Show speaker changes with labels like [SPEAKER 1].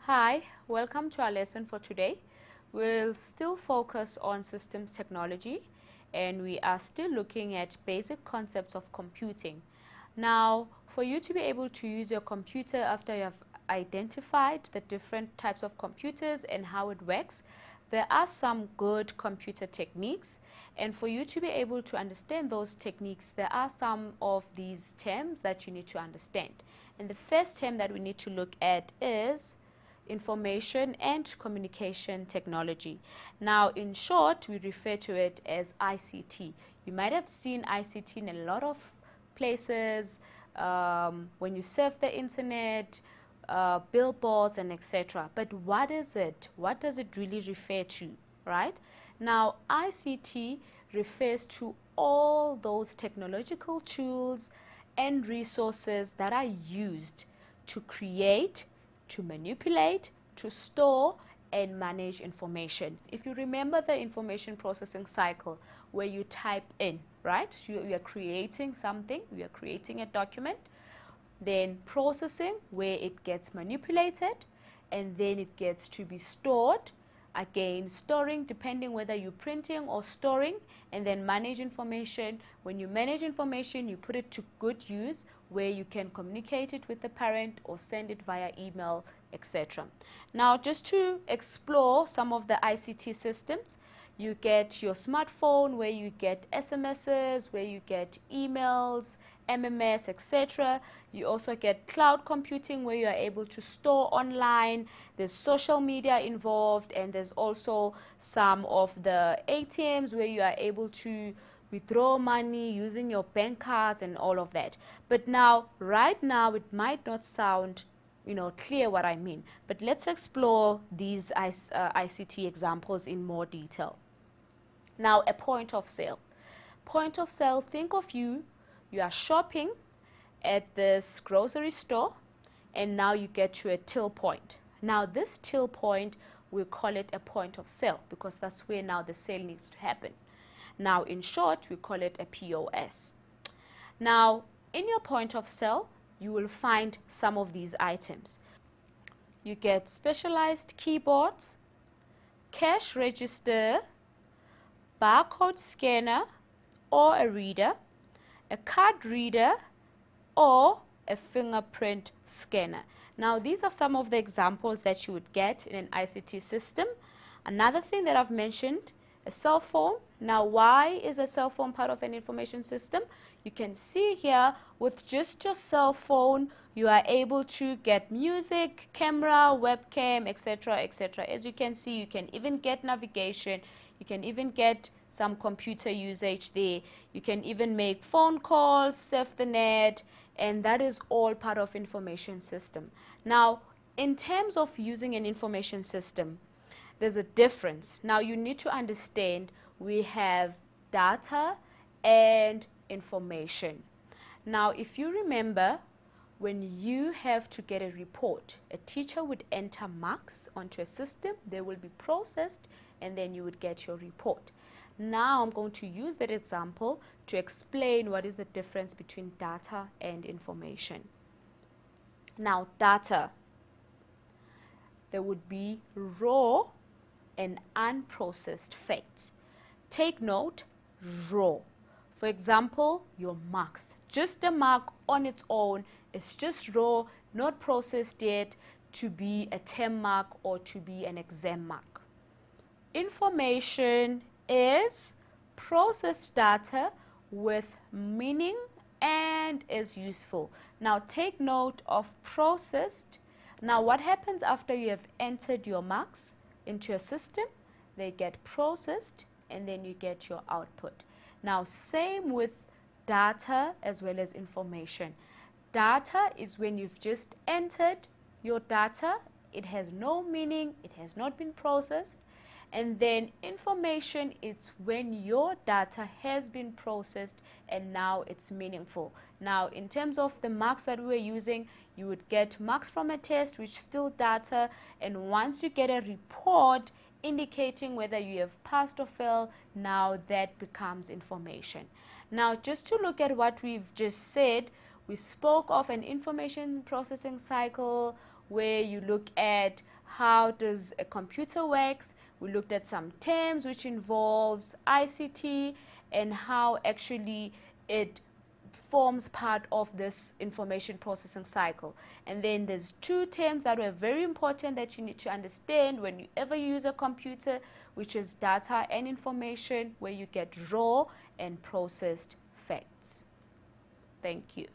[SPEAKER 1] Hi, welcome to our lesson for today. We'll still focus on systems technology and we are still looking at basic concepts of computing. Now, for you to be able to use your computer after you have identified the different types of computers and how it works, there are some good computer techniques, and for you to be able to understand those techniques, there are some of these terms that you need to understand. And the first term that we need to look at is information and communication technology. Now, in short, we refer to it as ICT. You might have seen ICT in a lot of places when you surf the internet, billboards, and etc. But what is it? What does it really refer to, right? Now, ICT refers to all those technological tools and resources that are used to create, to manipulate, to store, and manage information. If you remember the information processing cycle where you type in, right? You are creating something, you are creating a document, then processing where it gets manipulated, and then it gets to be stored. Again, storing depending whether you're printing or storing, and then manage information. When you manage information, you put it to good use where you can communicate it with the parent or send it via email, etc. Now, just to explore some of the ICT systems, you get your smartphone where you get SMSs, where you get emails, MMS, etc. You also get cloud computing where you are able to store online. There's social media involved, and there's also some of the ATMs where you are able to withdraw money using your bank cards and all of that. But now, right now, it might not sound clear what I mean, but let's explore these ICT examples in more detail. Now, a point of sale. Point of sale, think of you are shopping at this grocery store, and now you get to a till point. Now, this till point, we call it a point of sale because that's where now the sale needs to happen. Now, in short, we call it a POS. Now, in your point of sale, you will find some of these items. You get specialized keyboards, cash register, barcode scanner or a reader, a card reader, or a fingerprint scanner. Now, these are some of the examples that you would get in an ICT system. Another thing that I've mentioned, a cell phone. Now, why is a cell phone part of an information system? You can see here with just your cell phone, you are able to get music, camera, webcam, etc., etc. As you can see, you can even get navigation. You can even get some computer usage there. You can even make phone calls, surf the net, and that is all part of information system. Now, in terms of using an information system, there's a difference. Now, you need to understand we have data and information. Now, if you remember, when you have to get a report, a teacher would enter marks onto a system, they will be processed, and then you would get your report. Now, I'm going to use that example to explain what is the difference between data and information. Now, data, there would be raw and unprocessed facts. Take note, raw. For example, your marks. Just a mark on its own is just raw, not processed yet to be a term mark or to be an exam mark. Information is processed data with meaning and is useful. Now, take note of processed. Now, what happens after you have entered your marks into a system? They get processed and then you get your output. Now, same with data as well as information. Data is when you've just entered your data, it has no meaning, it has not been processed. And then information, it's when your data has been processed and now it's meaningful. Now, in terms of the marks that we were using, you would get marks from a test, which is still data. And once you get a report indicating whether you have passed or failed, now that becomes information. Now, just to look at what we've just said, we spoke of an information processing cycle where you look at how does a computer works. We looked at some terms which involves ICT and how actually it forms part of this information processing cycle. And then there's two terms that were very important that you need to understand when you ever use a computer, which is data and information, where you get raw and processed facts. Thank you.